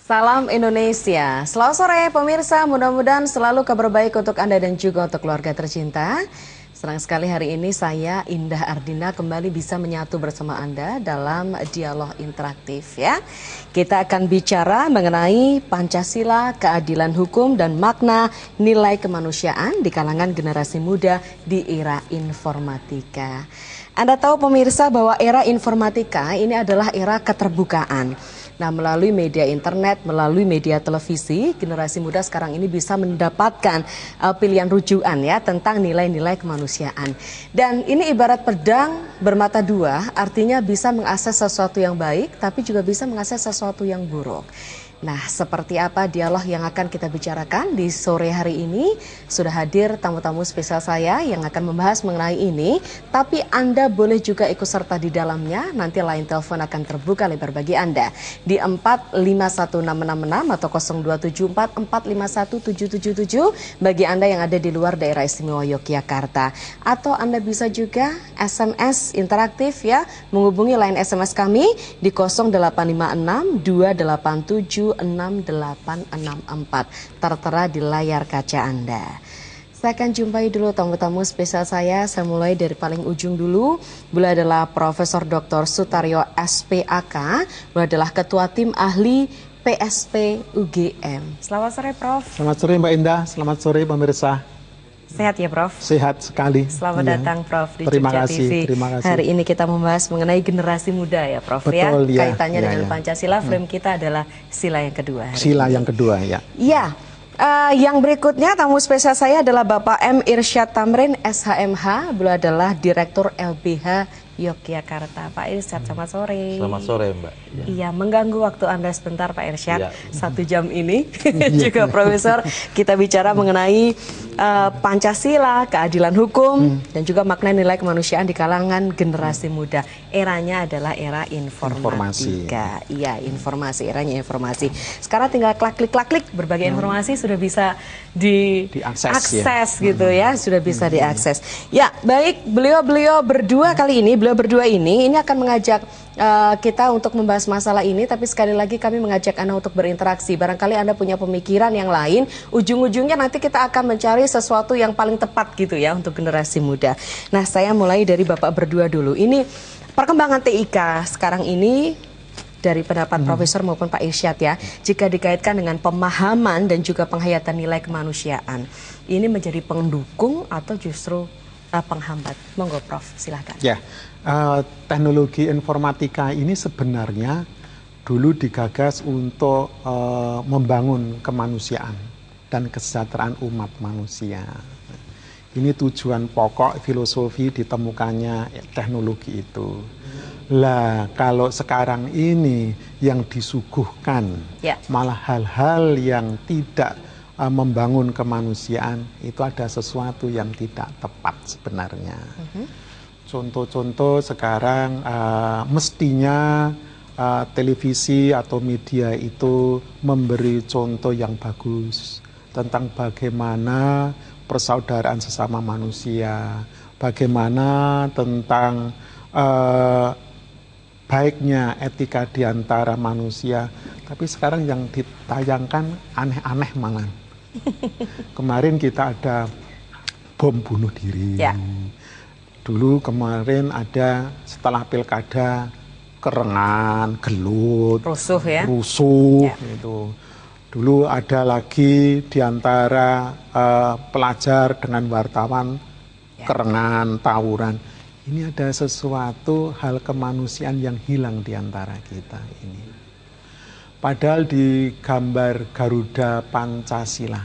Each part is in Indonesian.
Salam Indonesia. Selamat sore pemirsa, mudah-mudahan selalu kabar baik untuk Anda dan juga untuk keluarga tercinta. Senang sekali hari ini saya Indah Ardina kembali bisa menyatu bersama Anda dalam dialog interaktif ya. Kita akan bicara mengenai Pancasila, keadilan hukum dan makna nilai kemanusiaan di kalangan generasi muda di era informatika. Anda tahu pemirsa bahwa era informatika ini adalah era keterbukaan. Nah, melalui media internet, melalui media televisi, generasi muda sekarang ini bisa mendapatkan pilihan rujukan ya tentang nilai-nilai kemanusiaan. Dan ini ibarat pedang bermata dua, artinya bisa mengakses sesuatu yang baik, tapi juga bisa mengakses sesuatu yang buruk. Nah, seperti apa dialog yang akan kita bicarakan di sore hari ini? Sudah hadir tamu-tamu spesial saya yang akan membahas mengenai ini. Tapi Anda boleh juga ikut serta di dalamnya. Nanti line telepon akan terbuka lebar bagi Anda di 451666 atau 0274451777 bagi Anda yang ada di luar daerah istimewa Yogyakarta. Atau Anda bisa juga SMS interaktif ya, menghubungi line SMS kami di 0856 287 6864 tertera di layar kaca Anda. Saya akan jumpai dulu tamu-tamu spesial saya mulai dari paling ujung dulu. Beliau adalah Profesor Dr. Sutaryo SPAK. Beliau adalah Ketua Tim Ahli PSP UGM. Selamat sore Prof. Selamat sore Mbak Indah, selamat sore pemirsa. Sehat ya Prof? Sehat sekali. Selamat datang Prof di Terima Jogja kasih, TV. terima kasih. Hari ini kita membahas mengenai generasi muda ya Prof. Betul, ya. Kaitannya Ya, dengan ya. Pancasila, frame kita adalah sila yang kedua. Sila yang kedua ya. Ya, yang berikutnya tamu spesial saya adalah Bapak M. Irsyad Tamrin, SHMH. Beliau adalah Direktur LBH Yogyakarta. Pak Irsyad, selamat sore. Selamat sore Mbak. Iya, mengganggu waktu Anda sebentar Pak Irsyad, Ya. 1 jam ini. Juga Profesor, kita bicara mengenai Pancasila, keadilan hukum, dan juga makna nilai kemanusiaan di kalangan generasi muda. Eranya adalah era informatika. Iya, informasi, eranya informasi. Sekarang tinggal klik-klik, berbagai informasi sudah bisa diakses gitu ya, sudah bisa diakses. Ya, baik, beliau berdua kali ini, beliau berdua ini akan mengajak kita untuk membahas masalah ini, tapi sekali lagi kami mengajak Anda untuk berinteraksi. Barangkali Anda punya pemikiran yang lain, ujung-ujungnya nanti kita akan mencari sesuatu yang paling tepat gitu ya untuk generasi muda. Nah, saya mulai dari Bapak berdua dulu. Ini perkembangan TIK sekarang ini dari pendapat Profesor maupun Pak Irsyad ya, jika dikaitkan dengan pemahaman dan juga penghayatan nilai kemanusiaan, ini menjadi pendukung atau justru penghambat? Monggo Prof, silahkan. Ya, teknologi informatika ini sebenarnya dulu digagas untuk membangun kemanusiaan dan kesejahteraan umat manusia. Ini tujuan pokok filosofi ditemukannya teknologi itu. Lah, kalau sekarang ini yang disuguhkan malah hal-hal yang tidak membangun kemanusiaan, itu ada sesuatu yang tidak tepat sebenarnya. Contoh-contoh sekarang mestinya televisi atau media itu memberi contoh yang bagus tentang bagaimana persaudaraan sesama manusia, bagaimana tentang baiknya etika di antara manusia. Tapi sekarang yang ditayangkan aneh-aneh malah. Kemarin kita ada bom bunuh diri. Ya. Dulu kemarin ada setelah pilkada kerengan, gelut, Rusuh ya. rusuh Ya. gitu. Dulu ada lagi di antara pelajar dengan wartawan kerengan, tawuran. Ini ada sesuatu hal kemanusiaan yang hilang di antara kita ini. Padahal di gambar Garuda Pancasila,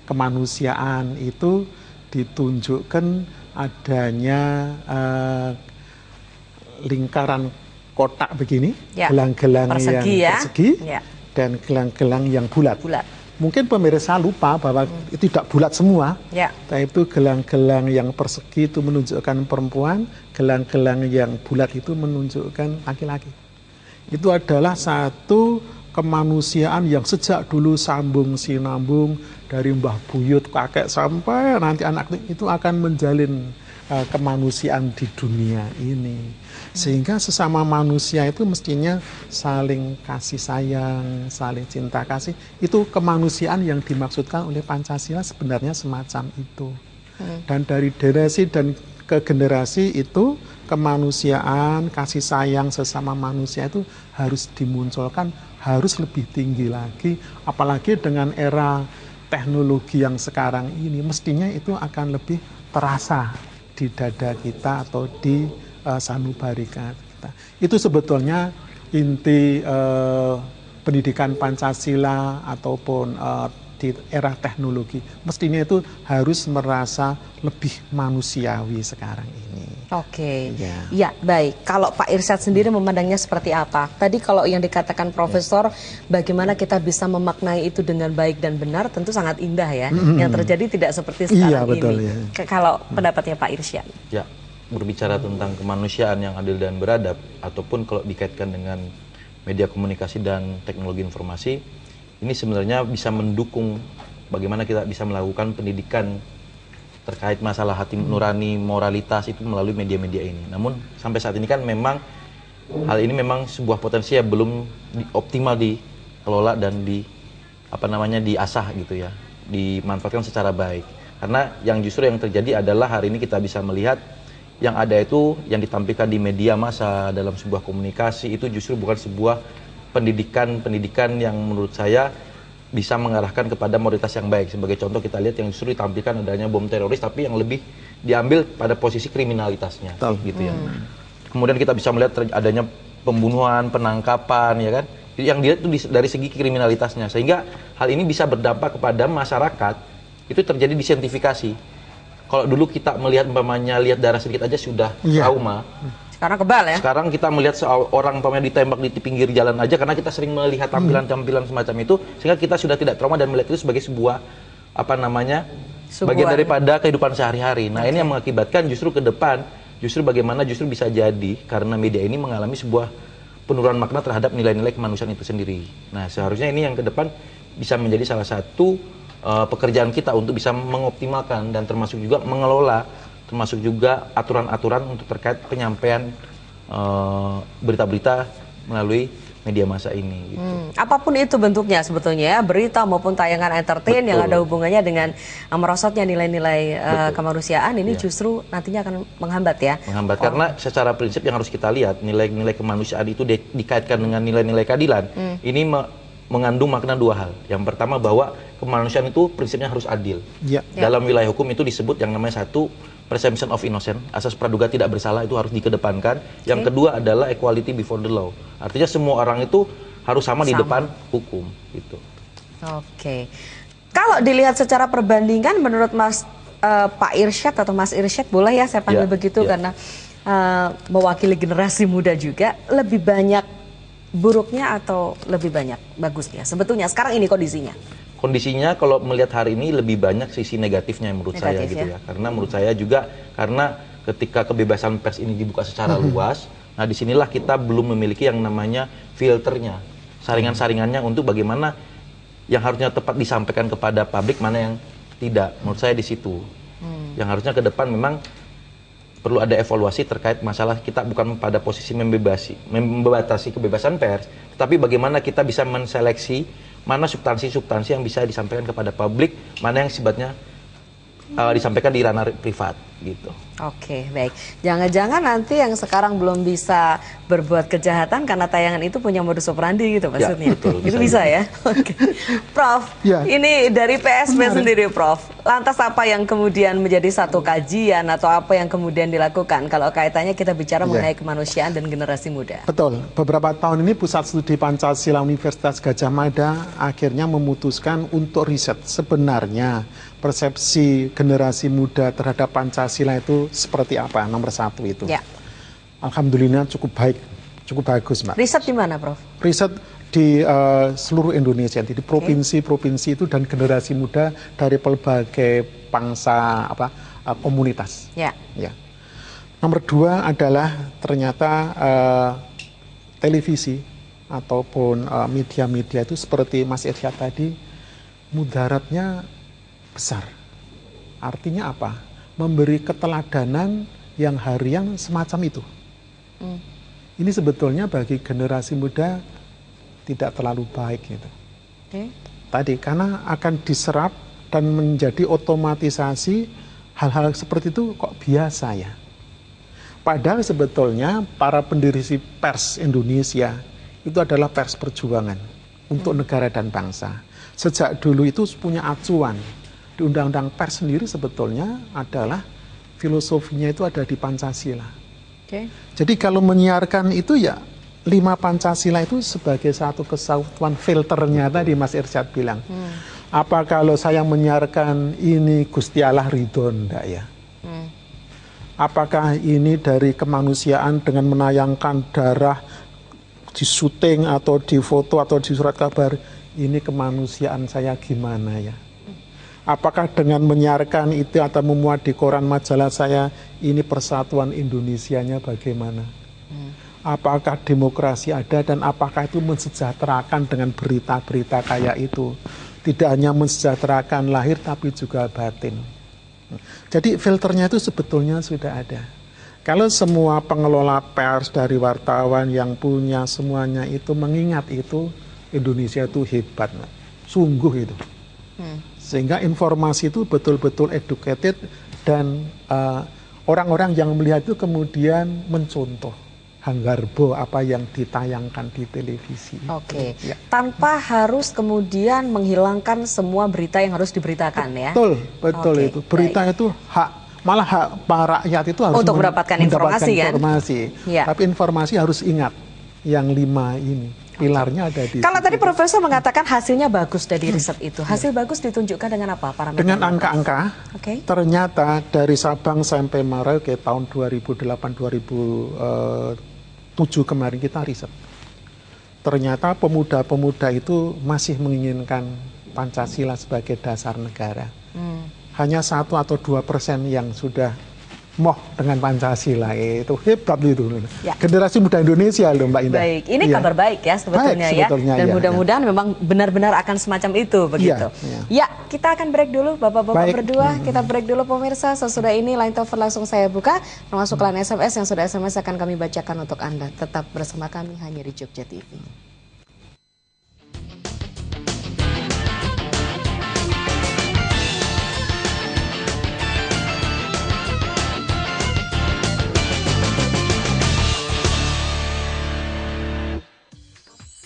kemanusiaan itu ditunjukkan adanya lingkaran kotak begini, gelang-gelang yang persegi, dan gelang-gelang yang bulat. Mungkin pemirsa lupa bahwa itu tidak bulat semua, tapi itu gelang-gelang yang persegi itu menunjukkan perempuan, gelang-gelang yang bulat itu menunjukkan laki-laki. Itu adalah satu kemanusiaan yang sejak dulu sambung sinambung dari mbah buyut kakek sampai nanti anak itu akan menjalin kemanusiaan di dunia ini. Sehingga sesama manusia itu mestinya saling kasih sayang, saling cinta kasih. Itu kemanusiaan yang dimaksudkan oleh Pancasila sebenarnya semacam itu. Dan dari generasi dan ke generasi itu kemanusiaan, kasih sayang sesama manusia itu harus dimunculkan, harus lebih tinggi lagi. Apalagi dengan era teknologi yang sekarang ini, mestinya itu akan lebih terasa di dada kita atau di sanubarika kita. Itu sebetulnya inti pendidikan Pancasila ataupun di era teknologi. Mestinya itu harus merasa lebih manusiawi sekarang ini. Oke, ya baik. Kalau Pak Irsyad sendiri memandangnya seperti apa? Tadi kalau yang dikatakan Profesor, bagaimana kita bisa memaknai itu dengan baik dan benar, tentu sangat indah ya. Yang terjadi tidak seperti sekarang betul, ini. Kalau pendapatnya Pak Irsyad? Ya, berbicara tentang kemanusiaan yang adil dan beradab, ataupun kalau dikaitkan dengan media komunikasi dan teknologi informasi, ini sebenarnya bisa mendukung bagaimana kita bisa melakukan pendidikan terkait masalah hati nurani, moralitas itu melalui media-media ini. Namun sampai saat ini kan memang hal ini memang sebuah potensi yang belum optimal dikelola dan diasah gitu ya, dimanfaatkan secara baik. Karena yang justru yang terjadi adalah hari ini kita bisa melihat yang ada itu yang ditampilkan di media massa dalam sebuah komunikasi itu justru bukan sebuah pendidikan yang menurut saya bisa mengarahkan kepada moralitas yang baik. Sebagai contoh kita lihat yang justru ditampilkan adanya bom teroris, tapi yang lebih diambil pada posisi kriminalitasnya, gitu ya. Kemudian kita bisa melihat adanya pembunuhan, penangkapan, ya kan? Yang dilihat itu dari segi kriminalitasnya, sehingga hal ini bisa berdampak kepada masyarakat. Itu terjadi disentifikasi. Kalau dulu kita melihat umpamanya lihat darah sedikit aja sudah trauma. Sekarang kebal ya? Sekarang kita melihat orang umpamanya ditembak di pinggir jalan aja karena kita sering melihat tampilan-tampilan semacam itu, sehingga kita sudah tidak trauma dan melihat itu sebagai sebuah bagian daripada kehidupan sehari-hari. Nah, ini yang mengakibatkan justru ke depan bagaimana bisa jadi karena media ini mengalami sebuah penurunan makna terhadap nilai-nilai kemanusiaan itu sendiri. Nah, seharusnya ini yang ke depan bisa menjadi salah satu pekerjaan kita untuk bisa mengoptimalkan dan termasuk juga mengelola, termasuk juga aturan-aturan untuk terkait penyampaian berita-berita melalui media massa ini. Gitu. Apapun itu bentuknya sebetulnya ya, berita maupun tayangan entertain yang ada hubungannya dengan merosotnya nilai-nilai kemanusiaan ini justru nantinya akan menghambat ya. Menghambat karena secara prinsip yang harus kita lihat nilai-nilai kemanusiaan itu dikaitkan dengan nilai-nilai keadilan. Ini mengandung makna dua hal. Yang pertama bahwa kemanusiaan itu prinsipnya harus adil. Dalam wilayah hukum itu disebut yang namanya satu presumption of innocence, asas praduga tidak bersalah itu harus dikedepankan. Yang kedua adalah equality before the law. Artinya semua orang itu harus sama di depan hukum gitu. Oke. Kalau dilihat secara perbandingan menurut Pak Irsyad atau Mas Irsyad, boleh ya saya panggil begitu karena mewakili generasi muda juga, lebih banyak buruknya atau lebih banyak bagusnya sebetulnya sekarang ini kondisinya kalau melihat hari ini lebih banyak sisi negatifnya menurut saya gitu ya. Karena menurut saya juga karena ketika kebebasan pers ini dibuka secara luas, nah disinilah kita belum memiliki yang namanya filternya, saringan-saringannya untuk bagaimana yang harusnya tepat disampaikan kepada publik, mana yang tidak. Menurut saya di situ yang harusnya ke depan memang perlu ada evaluasi terkait masalah kita bukan pada posisi membatasi kebebasan pers, tetapi bagaimana kita bisa menseleksi mana substansi-substansi yang bisa disampaikan kepada publik, mana yang sifatnya disampaikan di ranah privat gitu. Oke, baik. Jangan-jangan nanti yang sekarang belum bisa berbuat kejahatan karena tayangan itu punya modus operandi gitu maksudnya. Ya, betul, itu bisa ya. Oke. Prof, ini dari PSP sendiri Prof. Lantas apa yang kemudian menjadi satu kajian atau apa yang kemudian dilakukan kalau kaitannya kita bicara mengenai kemanusiaan dan generasi muda? Betul. Beberapa tahun ini Pusat Studi Pancasila Universitas Gadjah Mada akhirnya memutuskan untuk riset sebenarnya persepsi generasi muda terhadap Pancasila itu seperti apa, nomor satu itu. Alhamdulillah cukup baik, cukup bagus Mbak. Riset di mana Prof? Riset di seluruh Indonesia, di provinsi-provinsi itu dan generasi muda dari berbagai bangsa komunitas. Nomor dua adalah ternyata televisi ataupun media-media itu seperti Mas Irsyad tadi mudaratnya besar. Artinya apa? memberi keteladanan yang harian semacam itu. Ini sebetulnya bagi generasi muda tidak terlalu baik gitu. Tadi karena akan diserap dan menjadi otomatisasi hal-hal seperti itu kok biasa ya. Padahal sebetulnya para pendiri pers Indonesia itu adalah pers perjuangan untuk negara dan bangsa. Sejak dulu itu punya acuan. Di Undang-Undang Pers sendiri sebetulnya adalah filosofinya itu ada di Pancasila. Jadi kalau menyiarkan itu ya 5 Pancasila itu sebagai satu kesatuan filternya tadi Mas Irsyad bilang. Apa kalau saya menyiarkan ini Gusti Allah ridho enggak ya? Apakah ini dari kemanusiaan dengan menayangkan darah di syuting atau di foto atau di surat kabar, ini kemanusiaan saya gimana ya? Apakah dengan menyiarkan itu atau memuat di koran majalah saya, ini persatuan Indonesianya bagaimana? Apakah demokrasi ada dan apakah itu mensejahterakan dengan berita-berita kayak itu? Tidak hanya mensejahterakan lahir tapi juga batin. Jadi filternya itu sebetulnya sudah ada. Kalau semua pengelola pers dari wartawan yang punya semuanya itu mengingat itu, Indonesia itu hebat, sungguh itu. Sehingga informasi itu betul-betul educated dan orang-orang yang melihat itu kemudian mencontoh hanggarbo apa yang ditayangkan di televisi. Ya. Tanpa harus kemudian menghilangkan semua berita yang harus diberitakan ya. Betul itu. Berita itu hak, malah hak para rakyat itu harus untuk mendapatkan informasi kan. Ya. Tapi informasi harus ingat yang 5 ini. Pilarnya ada di Kalau tadi Profesor mengatakan hasilnya bagus dari riset itu. Hasil bagus ditunjukkan dengan apa? Dengan angka-angka. Ternyata dari Sabang sampai Merauke tahun 2008-2007 kemarin kita riset. Ternyata pemuda-pemuda itu masih menginginkan Pancasila sebagai dasar negara. Hanya 1 atau 2% yang sudah moh dengan Pancasila, itu hebat itu. Ya. Generasi muda Indonesia loh Mbak Indah. Baik, ini kabar baik ya sebetulnya ya. Dan mudah-mudahan memang benar-benar akan semacam itu begitu. Ya, kita akan break dulu Bapak-bapak berdua. Kita break dulu pemirsa. Sesudah ini line telepon langsung saya buka, termasuk line SMS yang sudah SMS akan kami bacakan untuk Anda. Tetap bersama kami hanya di Jogja TV.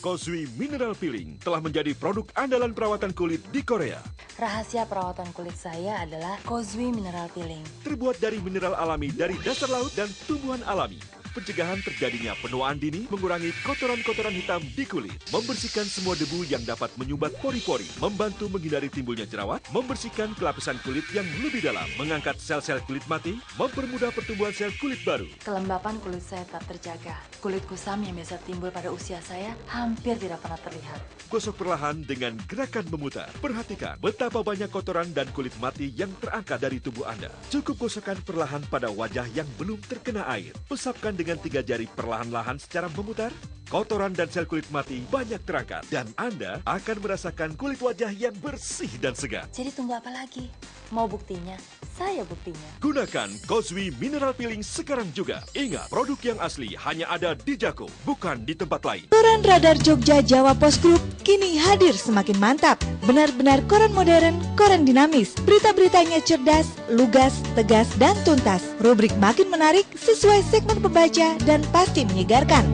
Coswi Mineral Peeling telah menjadi produk andalan perawatan kulit di Korea. Rahasia perawatan kulit saya adalah Coswi Mineral Peeling. Terbuat dari mineral alami dari dasar laut dan tumbuhan alami. Pencegahan terjadinya penuaan dini, mengurangi kotoran-kotoran hitam di kulit, membersihkan semua debu yang dapat menyumbat pori-pori, membantu menghindari timbulnya jerawat, membersihkan kelapisan kulit yang lebih dalam, mengangkat sel-sel kulit mati, mempermudah pertumbuhan sel kulit baru. Kelembapan kulit saya tetap terjaga. Kulit kusam yang biasa timbul pada usia saya hampir tidak pernah terlihat. Gosok perlahan dengan gerakan memutar. Perhatikan betapa banyak kotoran dan kulit mati yang terangkat dari tubuh Anda. Cukup gosokkan perlahan pada wajah yang belum terkena air. Pesapkan dengan 3 jari perlahan-lahan secara memutar, kotoran dan sel kulit mati banyak terangkat. Dan Anda akan merasakan kulit wajah yang bersih dan segar. Jadi tunggu apa lagi? Mau buktinya? Saya buktinya. Gunakan Coswi Mineral Peeling sekarang juga. Ingat, produk yang asli hanya ada di Jako, bukan di tempat lain. Koran Radar Jogja Jawa Post Group kini hadir semakin mantap. Benar-benar koran modern, koran dinamis. Berita-beritanya cerdas, lugas, tegas, dan tuntas. Rubrik makin menarik sesuai segmen pembaca dan pasti menyegarkan.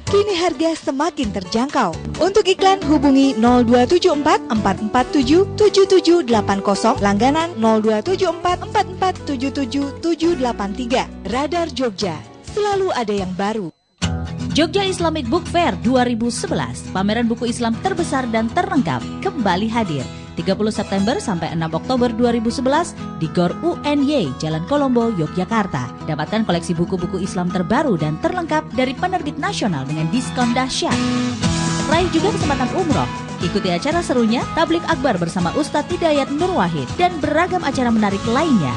Kini harga semakin terjangkau. Untuk iklan hubungi 0274 447 7780, langganan 0274 4477 783. Radar Jogja, selalu ada yang baru. Jogja Islamic Book Fair 2011, pameran buku Islam terbesar dan terlengkap, kembali hadir 30 September sampai 6 Oktober 2011 di GOR UNY, Jalan Kolombo, Yogyakarta. Dapatkan koleksi buku-buku Islam terbaru dan terlengkap dari penerbit nasional dengan diskon dahsyat. Raih juga kesempatan umroh. Ikuti acara serunya Tablik Akbar bersama Ustadz Hidayat Nur Wahid dan beragam acara menarik lainnya.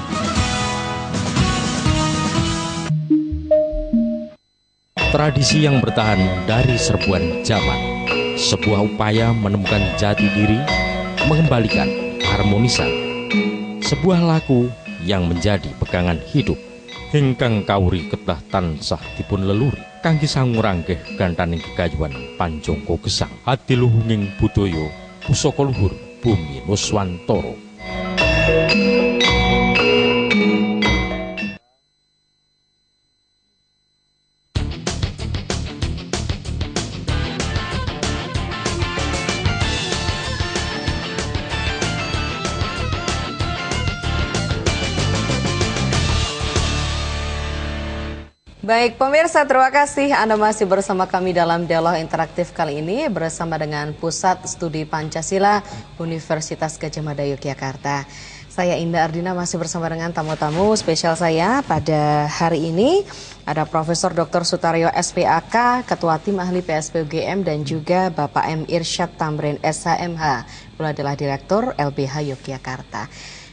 Tradisi yang bertahan dari serbuan zaman, sebuah upaya menemukan jati diri, mengembalikan harmonisan. sebuah lagu yang menjadi pegangan hidup. Hingkang kawuri ketah tansah dipun leluri, kangge sanguranggeh gantaning gegayuhan panjangka gesang. Adiluhunging budaya pusaka luhur bumi Nuswantara. Baik pemirsa, terima kasih Anda masih bersama kami dalam dialog interaktif kali ini bersama dengan Pusat Studi Pancasila Universitas Gadjah Mada Yogyakarta. Saya Indah Ardina masih bersama dengan tamu-tamu spesial saya pada hari ini. Ada Profesor Dr. Sutaryo SPAK, Ketua Tim Ahli PSP UGM, dan juga Bapak M. Irsyad Tamrin SHMH, beliau adalah Direktur LBH Yogyakarta.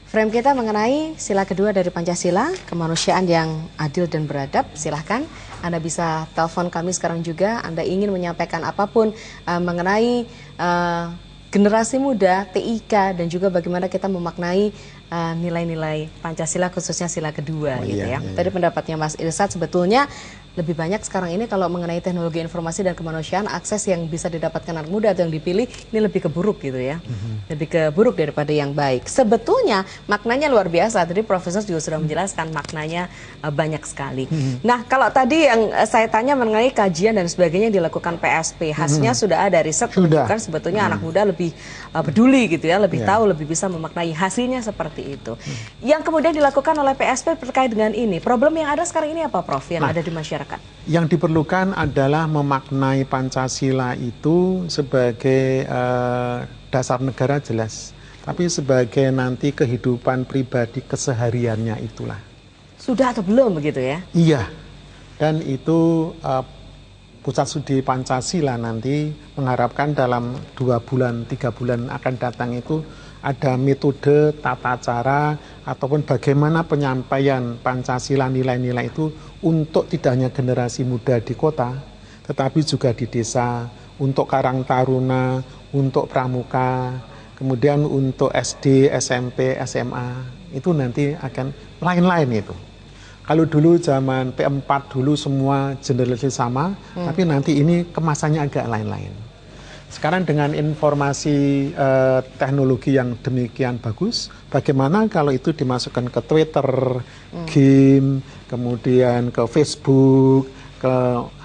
Frame kita mengenai sila kedua dari Pancasila, kemanusiaan yang adil dan beradab. Silahkan Anda bisa telepon kami sekarang juga. Anda ingin menyampaikan apapun mengenai generasi muda, TIK, dan juga bagaimana kita memaknai nilai-nilai Pancasila khususnya sila kedua gitu ya. Tadi pendapatnya Mas Irsyad sebetulnya lebih banyak sekarang ini kalau mengenai teknologi informasi dan kemanusiaan, akses yang bisa didapatkan anak muda atau yang dipilih ini lebih ke buruk gitu ya. Lebih ke buruk daripada yang baik. Sebetulnya maknanya luar biasa. Tadi Profesor juga sudah menjelaskan maknanya banyak sekali. Nah, kalau tadi yang saya tanya mengenai kajian dan sebagainya yang dilakukan PSP, hasilnya sudah ada, riset menunjukkan sebetulnya anak muda lebih peduli gitu ya, lebih tahu, lebih bisa memaknai hasilnya seperti itu. Yang kemudian dilakukan oleh PSP terkait dengan ini, problem yang ada sekarang ini apa Prof yang ada di masyarakat? Yang diperlukan adalah memaknai Pancasila itu sebagai dasar negara jelas, tapi sebagai nanti kehidupan pribadi kesehariannya itulah. Sudah atau belum begitu ya? Iya, dan itu Pusat Studi Pancasila nanti mengharapkan dalam 2 bulan, 3 bulan akan datang itu ada metode, tata cara, ataupun bagaimana penyampaian Pancasila nilai-nilai itu untuk tidak hanya generasi muda di kota, tetapi juga di desa, untuk Karang Taruna, untuk Pramuka, kemudian untuk SD, SMP, SMA, itu nanti akan lain-lain itu. Kalau dulu zaman P4 dulu semua generasi sama, tapi nanti ini kemasannya agak lain-lain. Sekarang dengan informasi teknologi yang demikian bagus, bagaimana kalau itu dimasukkan ke Twitter, game, kemudian ke Facebook, ke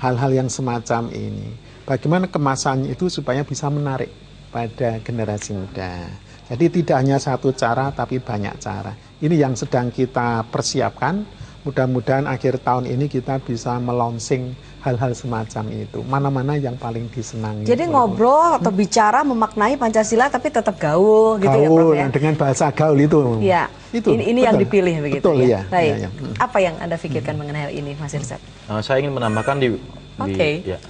hal-hal yang semacam ini. Bagaimana kemasannya itu supaya bisa menarik pada generasi muda. Jadi tidak hanya satu cara, tapi banyak cara. Ini yang sedang kita persiapkan. Mudah-mudahan akhir tahun ini kita bisa melonsing hal-hal semacam itu. Mana-mana yang paling disenangi. Jadi ngobrol atau bicara memaknai Pancasila tapi tetap gaul gitu ya Prof ya? Dengan bahasa gaul itu. Ya, itu ini yang dipilih begitu betul, ya? Baik, apa yang Anda pikirkan mengenai hal ini Mas Irsyad? Saya ingin menambahkan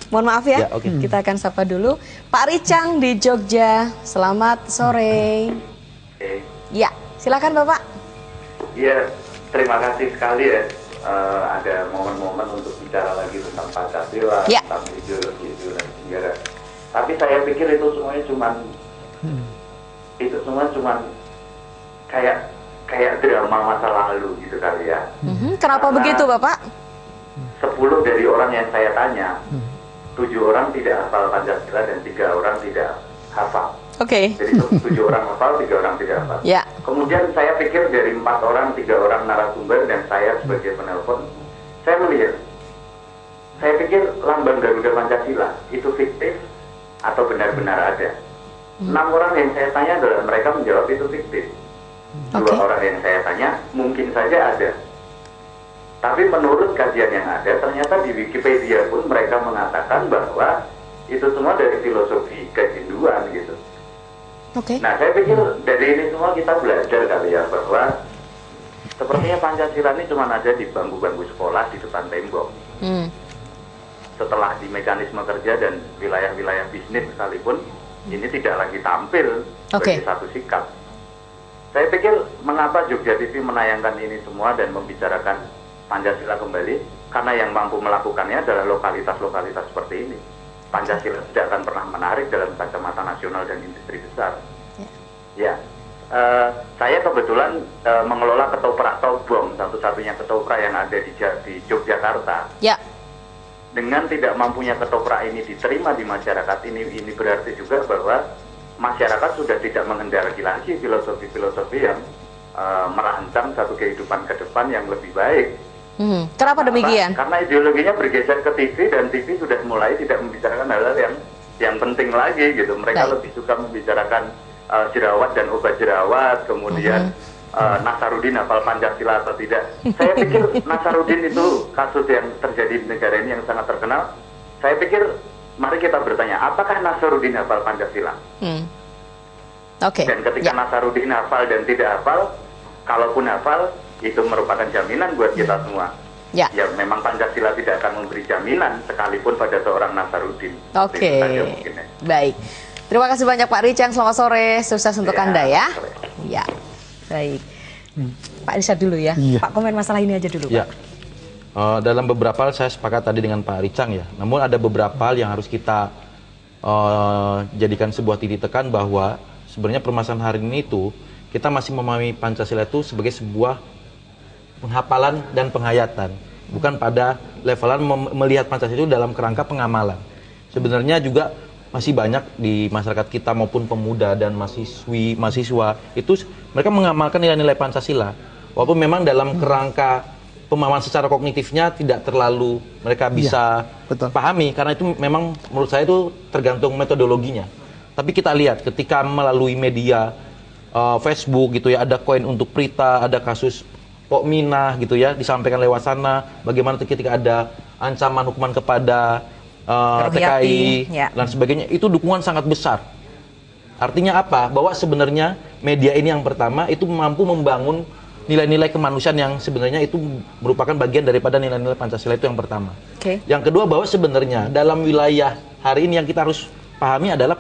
Mohon maaf ya, kita akan sapa dulu Pak Ricang di Jogja. Selamat sore. Ya, silakan Bapak. Iya, terima kasih sekali ya. Ada momen-momen untuk bicara lagi tentang Pancasila, tentang ideologi negara. Tapi saya pikir itu semuanya cuman kayak drama masa lalu gitu kali ya. Kenapa begitu Bapak? 10 dari orang yang saya tanya, 7 orang tidak hafal Pancasila dan 3 orang tidak hafal. Jadi 7 orang hafal, 3 orang tidak hafal. Kemudian saya pikir dari 4 orang, 3 orang narasumber dan saya sebagai penelpon, saya melihat, saya pikir lambang Garuda Pancasila itu fiktif atau benar-benar ada. 6 orang yang saya tanya adalah mereka menjawab itu fiktif. 2 orang yang saya tanya mungkin saja ada. Tapi menurut kajian yang ada, ternyata di Wikipedia pun mereka mengatakan bahwa itu semua dari filosofi kehinduan gitu. Nah, saya pikir dari ini semua kita belajar kali ya bahwa sepertinya Pancasila ini cuma ada di bangku-bangku sekolah di depan tembok. Setelah di mekanisme kerja dan wilayah-wilayah bisnis sekalipun, ini tidak lagi tampil sebagai satu sikap. Saya pikir mengapa Jogja TV menayangkan ini semua dan membicarakan Pancasila kembali, karena yang mampu melakukannya adalah lokalitas-lokalitas seperti ini. Pancasila tidak akan pernah menarik dalam kacamata nasional dan industri besar. Ya, saya kebetulan mengelola ketoprak Tobong, satu-satunya ketoprak yang ada di Yogyakarta. Ya. Dengan tidak mampunya ketoprak ini diterima di masyarakat, ini berarti juga bahwa masyarakat sudah tidak menghendaki lagi filosofi-filosofi yang merancang satu kehidupan ke depan yang lebih baik. Kenapa demikian? Karena ideologinya bergeser ke TV dan TV sudah mulai tidak membicarakan hal-hal yang penting lagi gitu. Mereka lebih suka membicarakan jerawat dan obat jerawat, kemudian Nasarudin hafal Pancasila atau tidak. Saya pikir Nasarudin itu kasus yang terjadi di negara ini yang sangat terkenal. Saya pikir mari kita bertanya, apakah Nasarudin hafal Pancasila? Dan ketika Nasarudin hafal dan tidak hafal, kalaupun hafal, itu merupakan jaminan buat kita semua. Ya, memang Pancasila tidak akan memberi jaminan sekalipun pada seorang Nasarudin. Baik. Terima kasih banyak Pak Richang, selamat sore, sukses untuk Anda ya. Ya, baik. Pak Richard dulu ya, Pak komen masalah ini aja dulu Pak. Dalam beberapa hal saya sepakat tadi dengan Pak Richang ya, namun ada beberapa hal yang harus kita jadikan sebuah titik tekan bahwa sebenarnya permasalahan hari ini itu, kita masih memahami Pancasila itu sebagai sebuah penghafalan dan penghayatan, bukan pada levelan melihat Pancasila itu dalam kerangka pengamalan. Sebenarnya juga masih banyak di masyarakat kita maupun pemuda dan mahasiswa itu mereka mengamalkan nilai-nilai Pancasila, walaupun memang dalam kerangka pemahaman secara kognitifnya tidak terlalu mereka bisa pahami, karena itu memang menurut saya itu tergantung metodologinya. Tapi kita lihat ketika melalui media Facebook gitu ya, ada koin untuk Prita, ada kasus Pok Minah gitu ya, disampaikan lewat sana, bagaimana ketika ada ancaman hukuman kepada TKI dan sebagainya, itu dukungan sangat besar. Artinya apa? Bahwa sebenarnya media ini yang pertama itu mampu membangun nilai-nilai kemanusiaan yang sebenarnya itu merupakan bagian daripada nilai-nilai Pancasila, itu yang pertama. Yang kedua, bahwa sebenarnya dalam wilayah hari ini yang kita harus pahami adalah